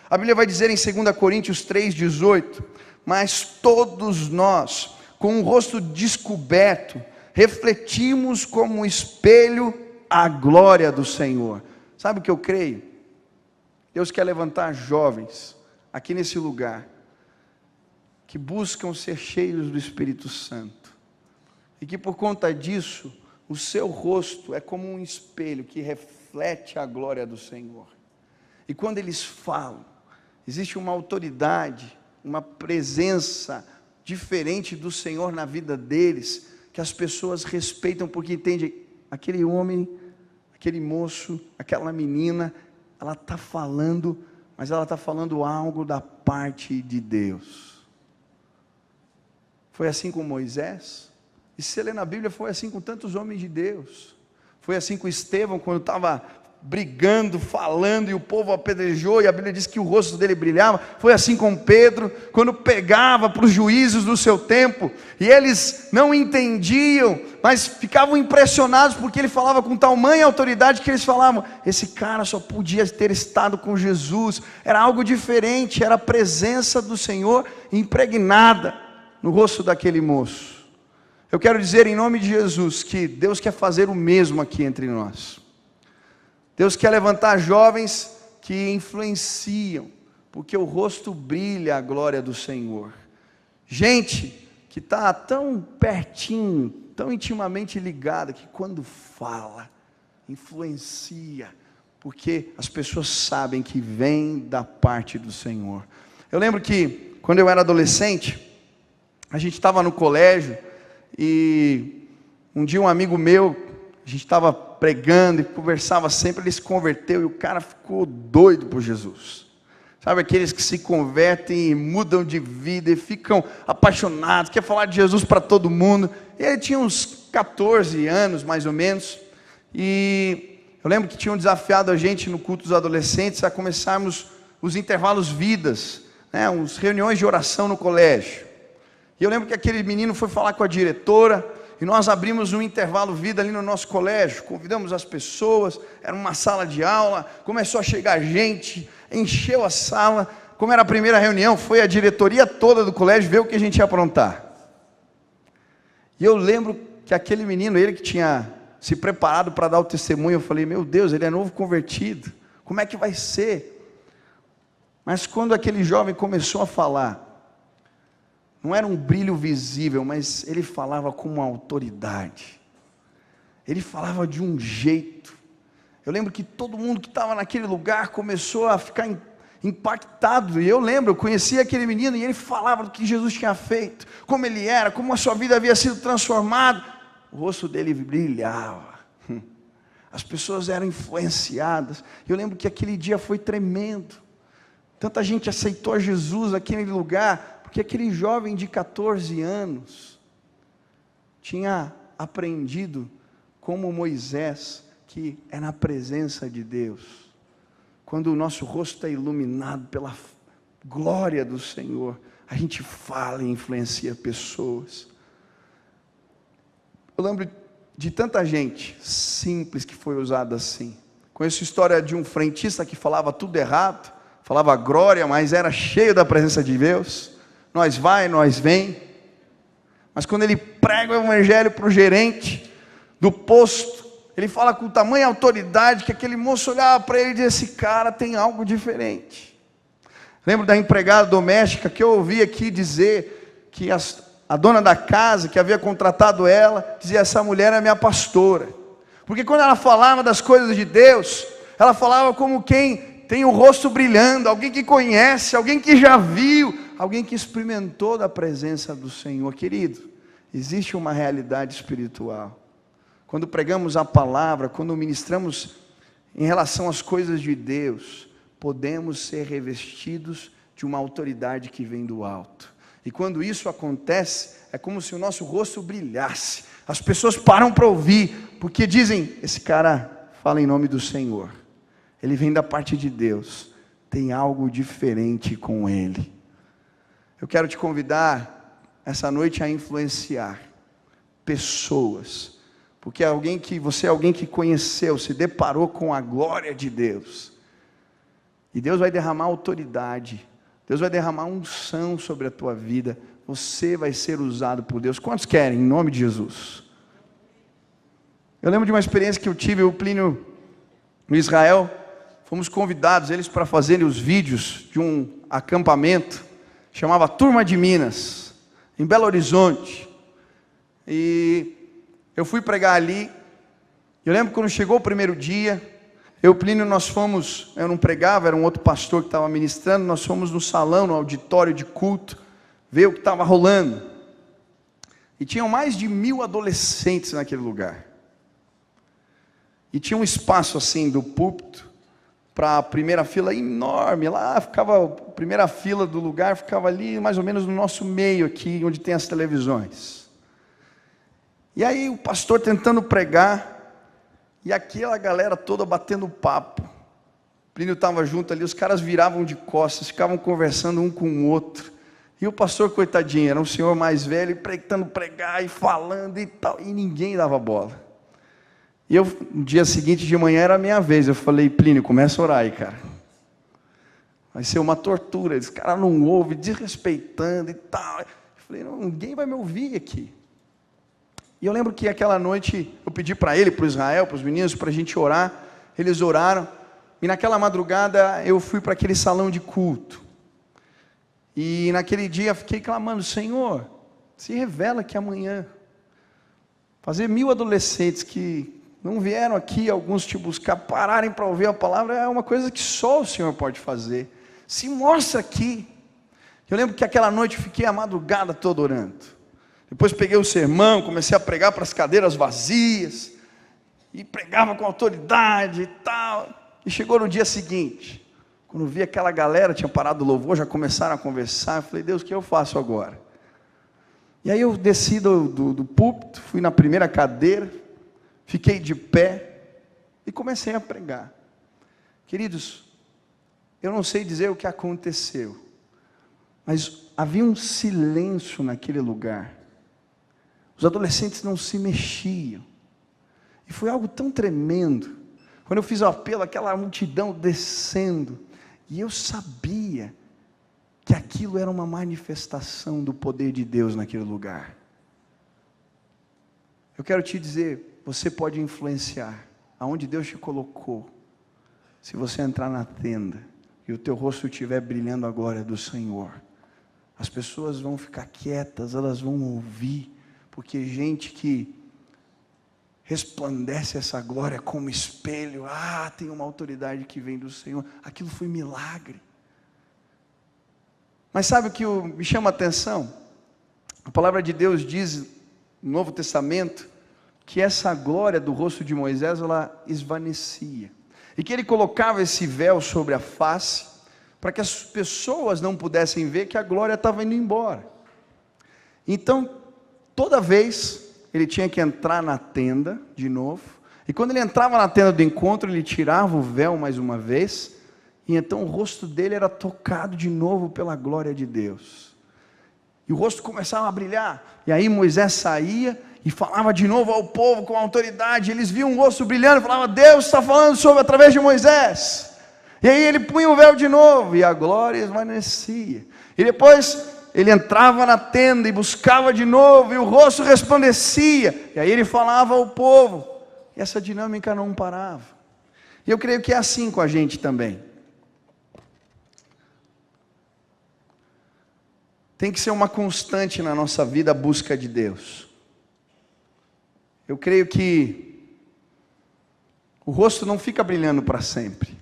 A Bíblia vai dizer em 2 Coríntios 3,18, mas todos nós, com o rosto descoberto, refletimos como um espelho a glória do Senhor. Sabe o que eu creio? Deus quer levantar jovens aqui nesse lugar, que buscam ser cheios do Espírito Santo, e que por conta disso, o seu rosto é como um espelho que reflete a glória do Senhor. E quando eles falam, existe uma autoridade, uma presença diferente do Senhor na vida deles, que as pessoas respeitam, porque entendem, aquele homem, aquele moço, aquela menina, ela está falando, mas ela está falando algo da parte de Deus. Foi assim com Moisés, e se você ler na Bíblia, foi assim com tantos homens de Deus. Foi assim com Estevão, quando estava brigando, falando, e o povo apedrejou, e a Bíblia diz que o rosto dele brilhava. Foi assim com Pedro, quando pegava para os juízes do seu tempo, e eles não entendiam, mas ficavam impressionados, porque ele falava com tamanha autoridade, que eles falavam, esse cara só podia ter estado com Jesus. Era algo diferente, era a presença do Senhor impregnada no rosto daquele moço. Eu quero dizer em nome de Jesus, que Deus quer fazer o mesmo aqui entre nós. Deus quer levantar jovens que influenciam, porque o rosto brilha a glória do Senhor. Gente que está tão pertinho, tão intimamente ligada, que quando fala, influencia, porque as pessoas sabem que vem da parte do Senhor. Eu lembro que quando eu era adolescente, a gente estava no colégio, e um dia um amigo meu, a gente estava pregando e conversava sempre, ele se converteu, e o cara ficou doido por Jesus. Sabe aqueles que se convertem e mudam de vida e ficam apaixonados, quer falar de Jesus para todo mundo. E ele tinha uns 14 anos mais ou menos, e eu lembro que tinham desafiado a gente no culto dos adolescentes a começarmos os intervalos vidas, né, uns reuniões de oração no colégio. E eu lembro que aquele menino foi falar com a diretora, e nós abrimos um intervalo vida ali no nosso colégio, convidamos as pessoas, era uma sala de aula, começou a chegar gente, encheu a sala, como era a primeira reunião, foi a diretoria toda do colégio ver o que a gente ia aprontar. E eu lembro que aquele menino, ele que tinha se preparado para dar o testemunho, eu falei, meu Deus, ele é novo convertido, como é que vai ser? Mas quando aquele jovem começou a falar, não era um brilho visível, mas ele falava com uma autoridade, ele falava de um jeito. Eu lembro que todo mundo que estava naquele lugar começou a ficar impactado, e eu lembro, eu conhecia aquele menino, e ele falava do que Jesus tinha feito, como ele era, como a sua vida havia sido transformada, o rosto dele brilhava, as pessoas eram influenciadas. Eu lembro que aquele dia foi tremendo, tanta gente aceitou Jesus naquele lugar, porque aquele jovem de 14 anos, tinha aprendido como Moisés, que é na presença de Deus, quando o nosso rosto está iluminado pela glória do Senhor, a gente fala e influencia pessoas. Eu lembro de tanta gente simples que foi usada assim. Conheço a história de um frentista que falava tudo errado, falava glória, mas era cheio da presença de Deus. Nós vai, nós vem. Mas quando ele prega o evangelho para o gerente do posto, ele fala com tamanha autoridade que aquele moço olhava para ele e dizia, esse cara tem algo diferente. Lembro da empregada doméstica que eu ouvi aqui dizer que a dona da casa que havia contratado ela, dizia, essa mulher é minha pastora. Porque quando ela falava das coisas de Deus, ela falava como quem tem o rosto brilhando, alguém que conhece, alguém que já viu, alguém que experimentou da presença do Senhor. Querido, existe uma realidade espiritual. Quando pregamos a palavra, quando ministramos em relação às coisas de Deus, podemos ser revestidos de uma autoridade que vem do alto. E quando isso acontece, é como se o nosso rosto brilhasse. As pessoas param para ouvir, porque dizem, esse cara fala em nome do Senhor. Ele vem da parte de Deus. Tem algo diferente com ele. Eu quero te convidar essa noite a influenciar pessoas. Porque você é alguém que conheceu, se deparou com a glória de Deus. E Deus vai derramar autoridade. Deus vai derramar unção sobre a tua vida. Você vai ser usado por Deus. Quantos querem, em nome de Jesus? Eu lembro de uma experiência que eu tive, eu e o Plínio, no Israel. Fomos convidados, eles, para fazerem os vídeos de um acampamento. Chamava Turma de Minas, em Belo Horizonte. E eu fui pregar ali. Eu lembro quando chegou o primeiro dia, eu e o Plínio, nós fomos, eu não pregava, era um outro pastor que estava ministrando, nós fomos no salão, no auditório de culto, ver o que estava rolando. E tinham mais de 1000 adolescentes naquele lugar. E tinha um espaço assim do púlpito, para a primeira fila enorme, lá ficava, a primeira fila do lugar ficava ali, mais ou menos no nosso meio aqui, onde tem as televisões. E aí o pastor tentando pregar, e aquela galera toda batendo papo. O Plínio estava junto ali, os caras viravam de costas, ficavam conversando um com o outro. E o pastor, coitadinho, era um senhor mais velho, tentando pregar e falando e tal, e ninguém dava bola. E eu, no dia seguinte de manhã era a minha vez, eu falei, Plínio, começa a orar aí, cara. Vai ser uma tortura, esse cara não ouve, desrespeitando e tal. Eu falei, não, ninguém vai me ouvir aqui. E eu lembro que aquela noite, eu pedi para ele, para o Israel, para os meninos, para a gente orar. Eles oraram, e naquela madrugada eu fui para aquele salão de culto. E naquele dia fiquei clamando, Senhor, se revela que amanhã, fazer 1000 adolescentes que não vieram aqui, alguns te buscar, pararem para ouvir a palavra, é uma coisa que só o Senhor pode fazer. Se mostra aqui. Eu lembro que aquela noite eu fiquei a madrugada toda orando. Depois peguei o sermão, comecei a pregar para as cadeiras vazias, e pregava com autoridade e tal. E chegou no dia seguinte, quando vi aquela galera, tinha parado o louvor, já começaram a conversar, eu falei, Deus, o que eu faço agora? E aí eu desci do púlpito, fui na primeira cadeira, fiquei de pé, e comecei a pregar. Queridos, eu não sei dizer o que aconteceu, mas havia um silêncio naquele lugar. Os adolescentes não se mexiam. E foi algo tão tremendo. Quando eu fiz o apelo, aquela multidão descendo. E eu sabia que aquilo era uma manifestação do poder de Deus naquele lugar. Eu quero te dizer, você pode influenciar aonde Deus te colocou, se você entrar na tenda e o teu rosto estiver brilhando a glória do Senhor. As pessoas vão ficar quietas, elas vão ouvir, porque gente que resplandece essa glória como espelho, tem uma autoridade que vem do Senhor, aquilo foi milagre. Mas sabe o que me chama a atenção? A palavra de Deus diz no Novo Testamento que essa glória do rosto de Moisés, ela esvaecia, e que ele colocava esse véu sobre a face, para que as pessoas não pudessem ver que a glória estava indo embora. Então, toda vez ele tinha que entrar na tenda de novo, e quando ele entrava na tenda do encontro, ele tirava o véu mais uma vez, e então o rosto dele era tocado de novo pela glória de Deus, e o rosto começava a brilhar, e aí Moisés saía, e falava de novo ao povo com autoridade, eles viam o rosto brilhando, e falavam, Deus está falando através de Moisés, e aí ele punha o véu de novo, e a glória esvaecia, e depois ele entrava na tenda e buscava de novo, e o rosto resplandecia, e aí ele falava ao povo, e essa dinâmica não parava. E eu creio que é assim com a gente também. Tem que ser uma constante na nossa vida a busca de Deus. Eu creio que o rosto não fica brilhando para sempre.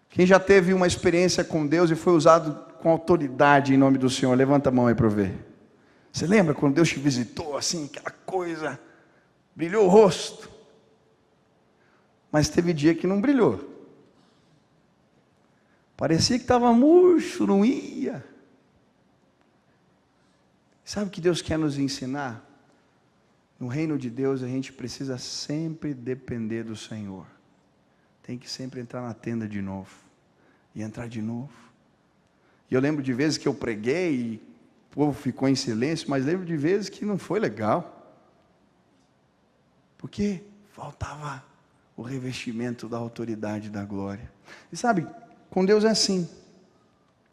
Quem já teve uma experiência com Deus e foi usado com autoridade em nome do Senhor, levanta a mão aí para eu ver. Você lembra quando Deus te visitou assim, aquela coisa, brilhou o rosto, mas teve dia que não brilhou, parecia que estava murcho, não ia. Sabe o que Deus quer nos ensinar? No reino de Deus a gente precisa sempre depender do Senhor, tem que sempre entrar na tenda de novo, e entrar de novo. E eu lembro de vezes que eu preguei e o povo ficou em silêncio, mas lembro de vezes que não foi legal, porque faltava o revestimento da autoridade da glória. E sabe, com Deus é assim,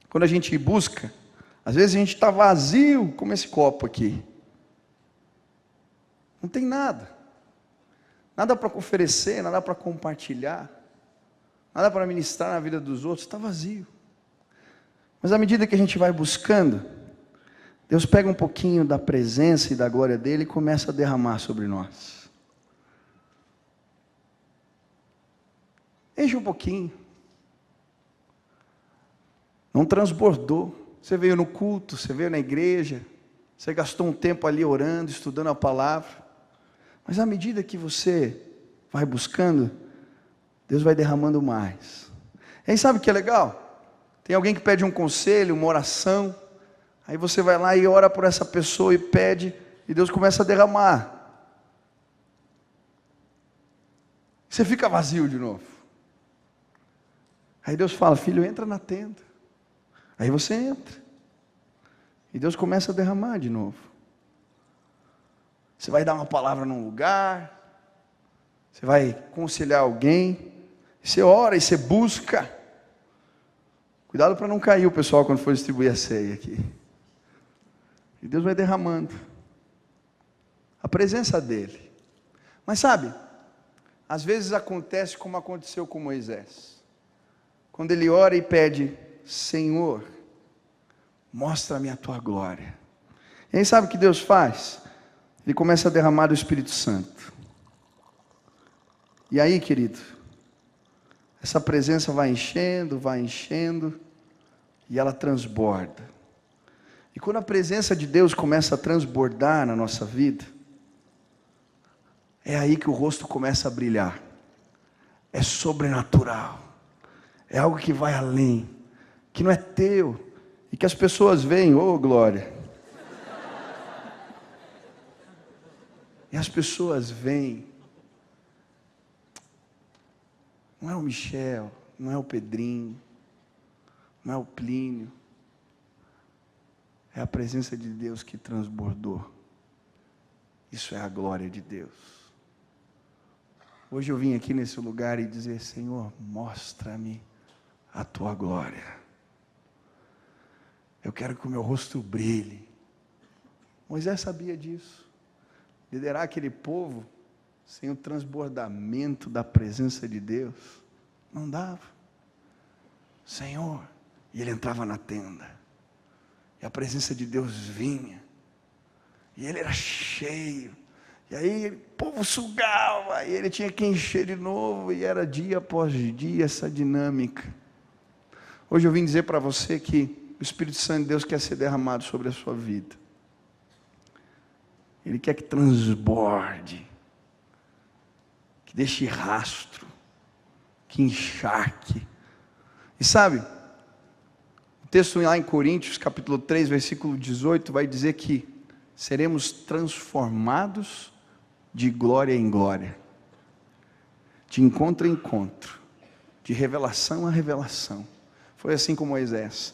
quando a gente busca, às vezes a gente está vazio, como esse copo aqui, não tem nada para oferecer, nada para compartilhar, nada para ministrar na vida dos outros, está vazio. Mas à medida que a gente vai buscando, Deus pega um pouquinho da presença e da glória dele e começa a derramar sobre nós. Enche um pouquinho. Não transbordou. Você veio no culto, você veio na igreja, você gastou um tempo ali orando, estudando a palavra. Mas à medida que você vai buscando, Deus vai derramando mais. E aí sabe o que é legal? Tem alguém que pede um conselho, uma oração, aí você vai lá e ora por essa pessoa e pede, e Deus começa a derramar. Você fica vazio de novo. Aí Deus fala, filho, entra na tenda. Aí você entra. E Deus começa a derramar de novo. Você vai dar uma palavra num lugar, você vai aconselhar alguém, você ora e você busca. Cuidado para não cair o pessoal quando for distribuir a ceia aqui. E Deus vai derramando a presença dele. Mas sabe, às vezes acontece como aconteceu com Moisés. Quando ele ora e pede, Senhor, mostra-me a tua glória. E aí sabe o que Deus faz? Ele começa a derramar o Espírito Santo. E aí, querido, essa presença vai enchendo, e ela transborda. E quando a presença de Deus começa a transbordar na nossa vida, é aí que o rosto começa a brilhar. É sobrenatural. É algo que vai além, que não é teu, e que as pessoas veem, oh glória. E as pessoas veem, não é o Michel, não é o Pedrinho, não é o Plínio, é a presença de Deus que transbordou. Isso é a glória de Deus. Hoje eu vim aqui nesse lugar e dizer, Senhor, mostra-me a tua glória. Eu quero que o meu rosto brilhe. Moisés sabia disso. Liderar aquele povo sem o transbordamento da presença de Deus, não dava. Senhor, e ele entrava na tenda, e a presença de Deus vinha, e ele era cheio, e aí o povo sugava, e ele tinha que encher de novo, e era dia após dia essa dinâmica. Hoje eu vim dizer para você que o Espírito Santo de Deus quer ser derramado sobre a sua vida. Ele quer que transborde, que deixe rastro, que encharque. E sabe, o texto lá em Coríntios, capítulo 3, versículo 18, vai dizer que seremos transformados de glória em glória, de encontro em encontro, de revelação a revelação. Foi assim com Moisés,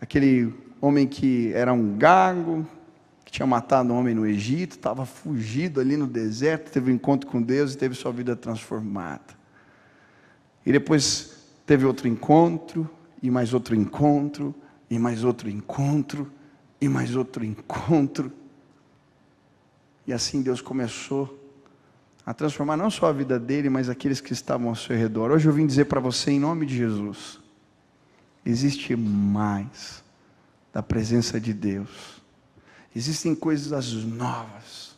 aquele homem que era um gago, que tinha matado um homem no Egito, estava fugido ali no deserto, teve um encontro com Deus e teve sua vida transformada. E depois teve outro encontro, e mais outro encontro, e mais outro encontro, e mais outro encontro. E assim Deus começou a transformar não só a vida dele, mas aqueles que estavam ao seu redor. Hoje eu vim dizer para você, em nome de Jesus, existe mais da presença de Deus. Existem coisas novas.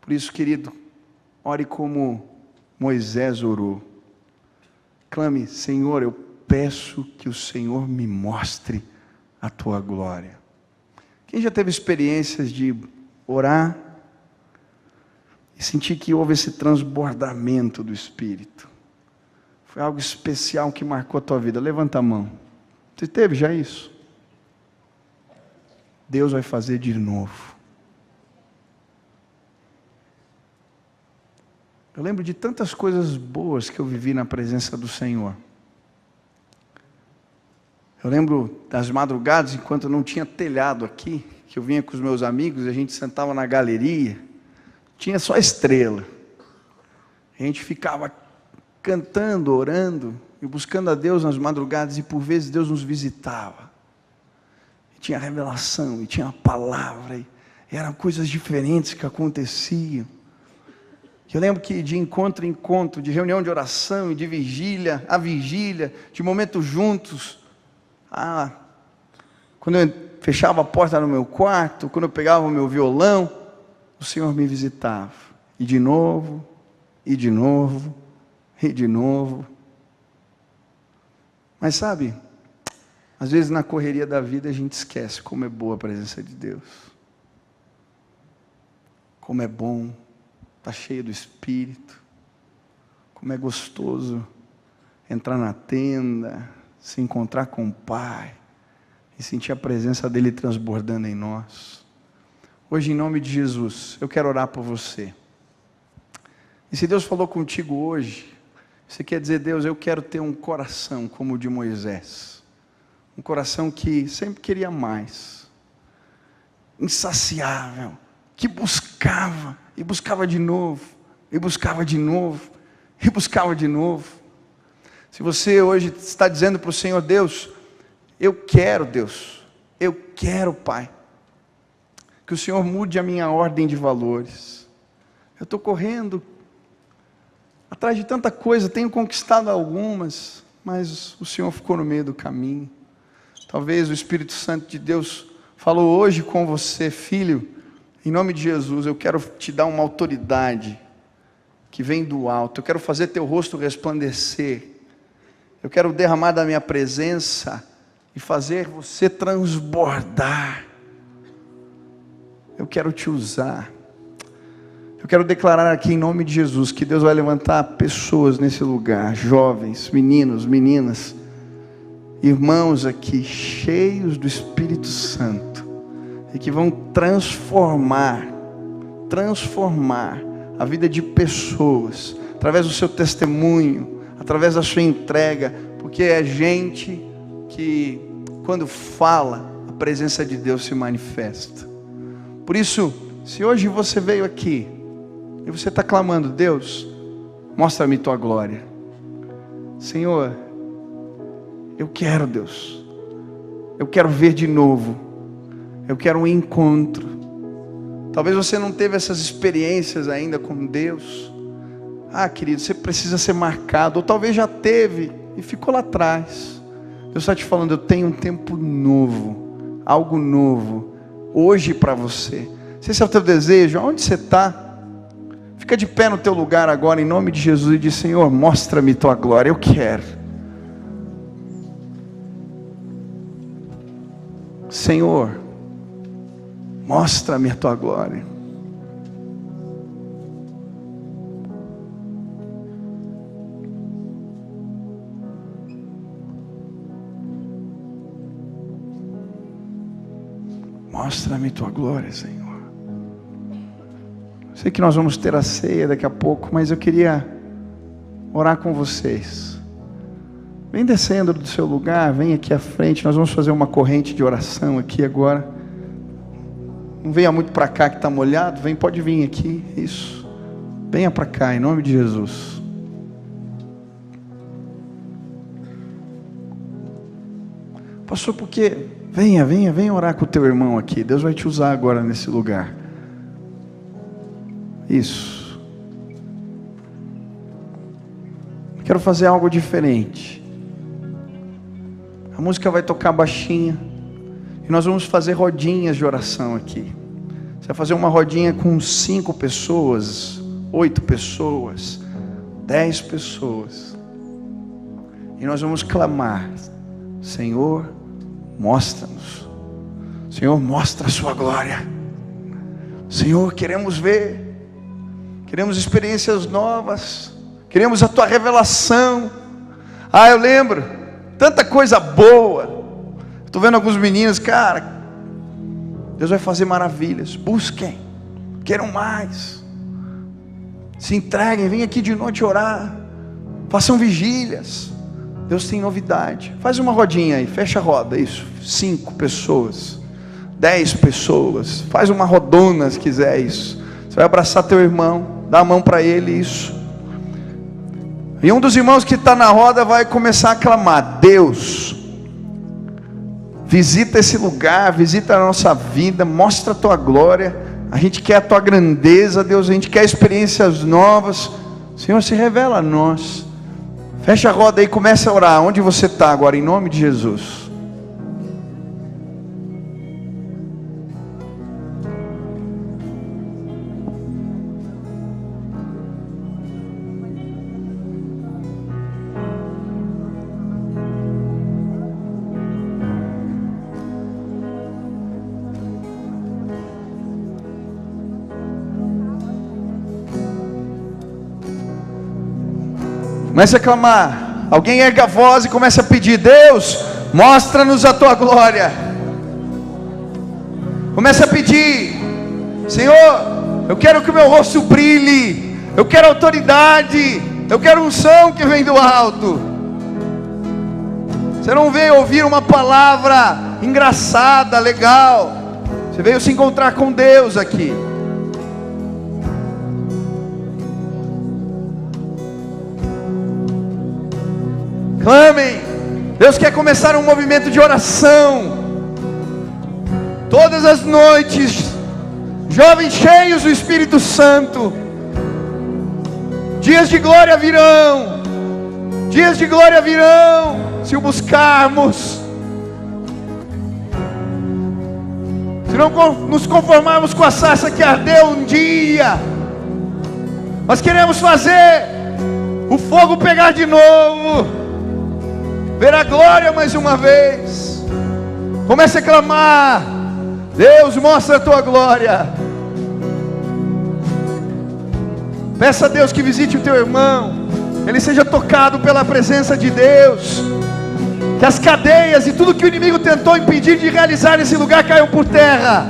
Por isso, querido, ore como Moisés orou. Clame, Senhor, eu peço que o Senhor me mostre a tua glória. Quem já teve experiências de orar e sentir que houve esse transbordamento do Espírito? Foi algo especial que marcou a tua vida. Levanta a mão. Você teve já isso? Deus vai fazer de novo. Eu lembro de tantas coisas boas que eu vivi na presença do Senhor. Eu lembro das madrugadas, enquanto não tinha telhado aqui, que eu vinha com os meus amigos, e a gente sentava na galeria, tinha só estrela. A gente ficava cantando, orando, e buscando a Deus nas madrugadas, e por vezes Deus nos visitava. Tinha revelação, e tinha a palavra, e eram coisas diferentes que aconteciam. Eu lembro que de encontro em encontro, de reunião de oração, e de vigília a vigília, de momentos juntos, quando eu fechava a porta no meu quarto, quando eu pegava o meu violão, o Senhor me visitava, e de novo, e de novo, e de novo. Mas sabe, às vezes na correria da vida a gente esquece como é boa a presença de Deus. Como é bom estar cheio do Espírito. Como é gostoso entrar na tenda, se encontrar com o Pai e sentir a presença dEle transbordando em nós. Hoje, em nome de Jesus, eu quero orar por você. E se Deus falou contigo hoje, você quer dizer, Deus, eu quero ter um coração como o de Moisés. Um coração que sempre queria mais, insaciável, que buscava, e buscava de novo, e buscava de novo, e buscava de novo. Se você hoje está dizendo para o Senhor, Deus, Deus, eu quero, Pai, que o Senhor mude a minha ordem de valores. Eu estou correndo atrás de tanta coisa, tenho conquistado algumas, mas o Senhor ficou no meio do caminho. Talvez o Espírito Santo de Deus falou hoje com você, filho, em nome de Jesus, eu quero te dar uma autoridade que vem do alto, eu quero fazer teu rosto resplandecer, eu quero derramar da minha presença e fazer você transbordar, eu quero te usar, eu quero declarar aqui em nome de Jesus, que Deus vai levantar pessoas nesse lugar, jovens, meninos, meninas, irmãos aqui, cheios do Espírito Santo, e que vão transformar a vida de pessoas, através do seu testemunho, através da sua entrega, porque é gente que, quando fala, a presença de Deus se manifesta. Por isso, se hoje você veio aqui, e você está clamando, Deus, mostra-me tua glória, Senhor, eu quero, Deus, Eu quero ver de novo. Eu quero um encontro. Talvez você não teve essas experiências ainda com Deus. Querido, você precisa ser marcado. Ou talvez já teve e ficou lá atrás. Deus está te falando, eu tenho um tempo novo. Algo novo. Hoje para você. Se esse é o teu desejo, aonde você está? Fica de pé no teu lugar agora, em nome de Jesus, e diz: Senhor, mostra-me tua glória, eu quero. Senhor, mostra-me a tua glória. Mostra-me tua glória, Senhor. Sei que nós vamos ter a ceia daqui a pouco, mas eu queria orar com vocês. Vem descendo do seu lugar, vem aqui à frente. Nós vamos fazer uma corrente de oração aqui agora. Não venha muito para cá que está molhado. Pode vir aqui, isso. Venha para cá, em nome de Jesus. Pastor, porque venha orar com o teu irmão aqui. Deus vai te usar agora nesse lugar. Isso. Quero fazer algo diferente. A música vai tocar baixinha. E nós vamos fazer rodinhas de oração aqui. Você vai fazer uma rodinha com 5 pessoas, 8 pessoas, 10 pessoas. E nós vamos clamar: Senhor, mostra-nos. Senhor, mostra a sua glória. Senhor, queremos ver. Queremos experiências novas. Queremos a tua revelação. Eu lembro, tanta coisa boa. Estou vendo alguns meninos, cara, Deus vai fazer maravilhas. Busquem, queiram mais. Se entreguem, venham aqui de noite orar. Façam vigílias. Deus tem novidade. Faz uma rodinha aí, fecha a roda, isso. 5 pessoas, 10 pessoas. Faz uma rodona se quiser, isso. Você vai abraçar teu irmão. Dá a mão para ele, isso. E um dos irmãos que está na roda vai começar a clamar: Deus, visita esse lugar, visita a nossa vida, mostra a tua glória. A gente quer a tua grandeza, Deus. A gente quer experiências novas. Senhor, se revela a nós. Fecha a roda aí e começa a orar. Onde você está agora, em nome de Jesus. Comece a clamar. Alguém erga a voz e comece a pedir: Deus, mostra-nos a tua glória. Comece a pedir: Senhor, eu quero que o meu rosto brilhe. Eu quero autoridade. Eu quero unção que vem do alto. Você não veio ouvir uma palavra engraçada, legal. Você veio se encontrar com Deus aqui. Clamem. Deus quer começar um movimento de oração. Todas as noites, jovens cheios do Espírito Santo. Dias de glória virão. Dias de glória virão, se o buscarmos. Se não nos conformarmos com a sarça que ardeu um dia, nós queremos fazer o fogo pegar de novo. Ver a glória mais uma vez. Comece a clamar: Deus, mostra a tua glória. Peça a Deus que visite o teu irmão, ele seja tocado pela presença de Deus. Que as cadeias e tudo que o inimigo tentou impedir de realizar nesse lugar caiam por terra.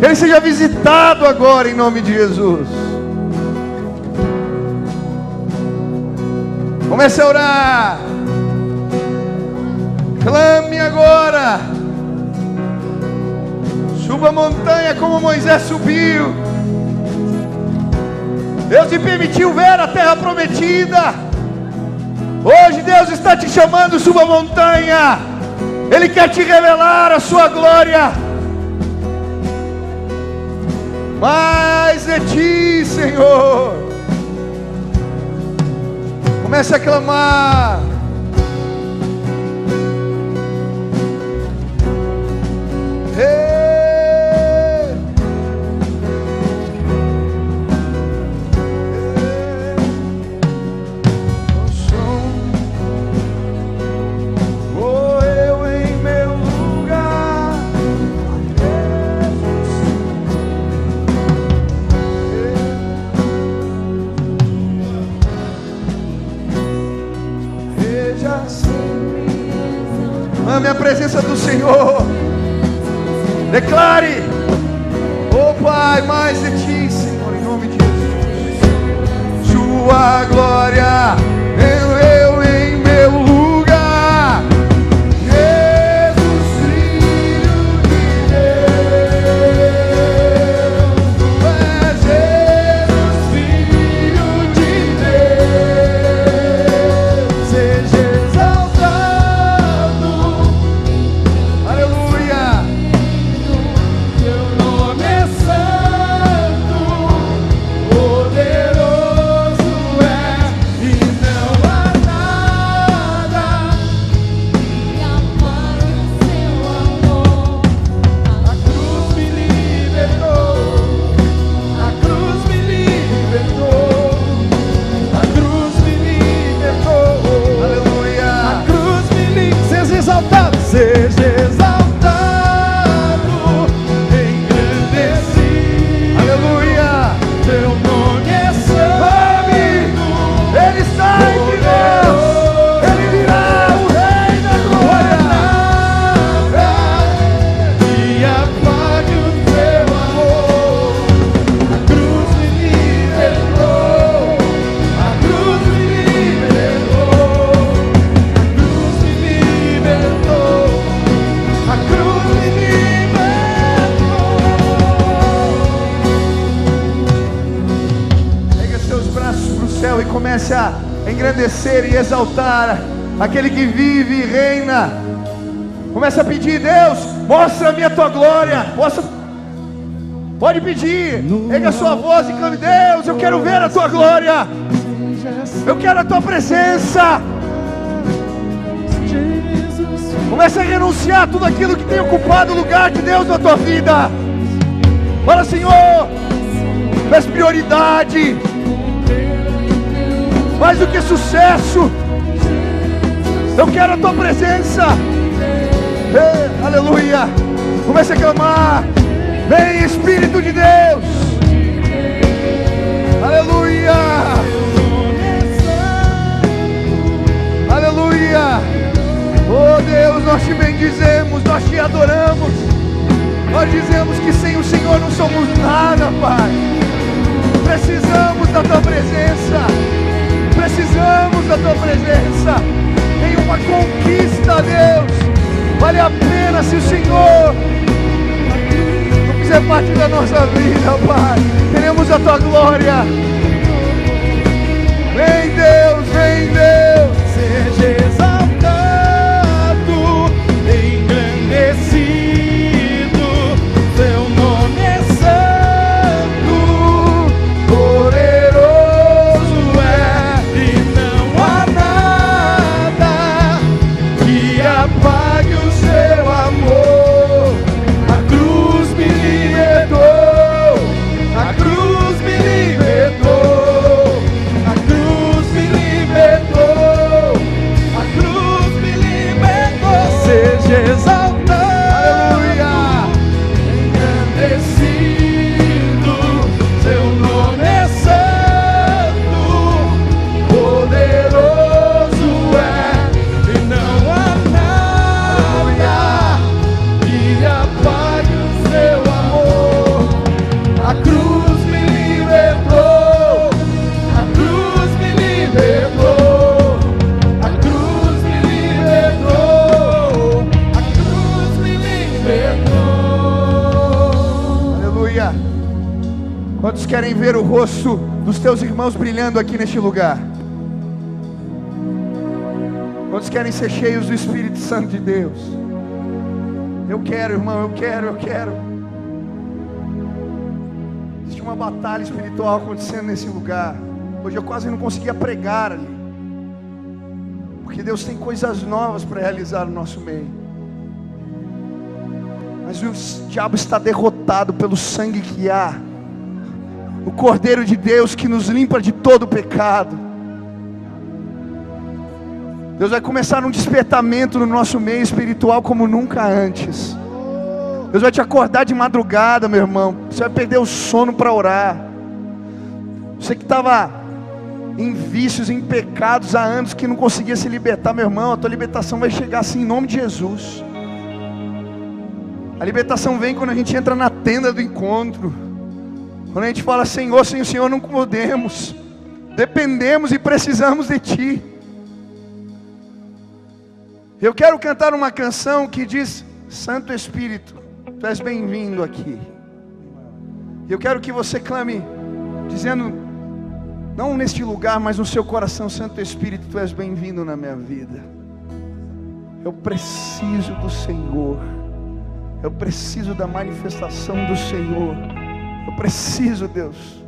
Ele seja visitado agora em nome de Jesus. Comece a orar. Clame agora. Suba a montanha como Moisés subiu. Deus te permitiu ver a terra prometida. Hoje Deus está te chamando, suba a montanha. Ele quer te revelar a sua glória. Mais de ti, Senhor. Comece a clamar. Ame a presença do Senhor. Declare: oh Pai, mais de ti, Senhor, em nome de Jesus. Sua glória, eu em meu lugar. Jesus, Filho de Deus. Tu és Jesus, Filho de Deus. Seja exaltado. Aleluia. Teu nome é santo, poderoso é, e não há nada que apague o seu amor. A cruz me libertou, a cruz me libertou, a cruz me libertou. Aleluia. A cruz me libertou. Seja exaltado, seja exaltado, engrandecido. Aleluia. Teu nome é santo. Ele está entre nós. Ele virá o Rei da glória. E apague o teu amor. A cruz me libertou. A cruz me libertou. A cruz me libertou. Pega seus braços para o céu e comece a engrandecer e exaltar aquele que vive e reina. Comece a pedir: Deus, mostra-me a tua glória. Pode pedir. Pega a sua voz e clame: Deus, eu quero ver a tua glória. Eu quero a tua presença. Comece a renunciar tudo aquilo que tem ocupado o lugar de Deus na tua vida. Fala: Senhor, tu és prioridade, mais do que sucesso. Eu quero a tua presença. Aleluia. Comece a clamar: vem Espírito de Deus. Aleluia. Aleluia. Oh Deus, nós te bendizemos, nós te adoramos. Nós dizemos que sem o Senhor não somos nada, Pai. Precisamos da tua presença. Precisamos da tua presença. Tem uma conquista, Deus. Vale a pena se o Senhor não fizer parte da nossa vida, Pai. Queremos a tua glória. Vem Deus, vem Deus. Seja exaltado, engrandecido. Teu nome é santo, poderoso é, e não há nada que apague o seu amor. A cruz me libertou, a cruz me libertou, a cruz me libertou, a cruz me libertou. Seja exaltado, engrandecido. Seu nome é santo, poderoso é, e não há nada que apague o seu amor. A cruz me libertou, a cruz me libertou, a cruz me libertou, a cruz me libertou. Aleluia. Quantos querem ver o rosto dos teus irmãos brilhando aqui neste lugar? Quantos querem ser cheios do Espírito Santo de Deus? Eu quero, irmão, eu quero. Existe uma batalha espiritual acontecendo nesse lugar. Hoje eu quase não conseguia pregar ali, porque Deus tem coisas novas para realizar no nosso meio. Mas o diabo está derrotado pelo sangue que há, o Cordeiro de Deus que nos limpa de todo pecado. Deus vai começar um despertamento no nosso meio espiritual como nunca antes. Deus vai te acordar de madrugada, meu irmão. Você vai perder o sono para orar. Você que estava em vícios, em pecados há anos, que não conseguia se libertar, meu irmão, a tua libertação vai chegar assim em nome de Jesus. A libertação vem quando a gente entra na tenda do encontro, quando a gente fala: Senhor, sem o Senhor não podemos, dependemos e precisamos de Ti. Eu quero cantar uma canção que diz: Santo Espírito, Tu és bem-vindo aqui. Eu quero que você clame, dizendo, não neste lugar, mas no seu coração: Santo Espírito, Tu és bem-vindo na minha vida. Eu preciso do Senhor. Eu preciso da manifestação do Senhor. Eu preciso, Deus.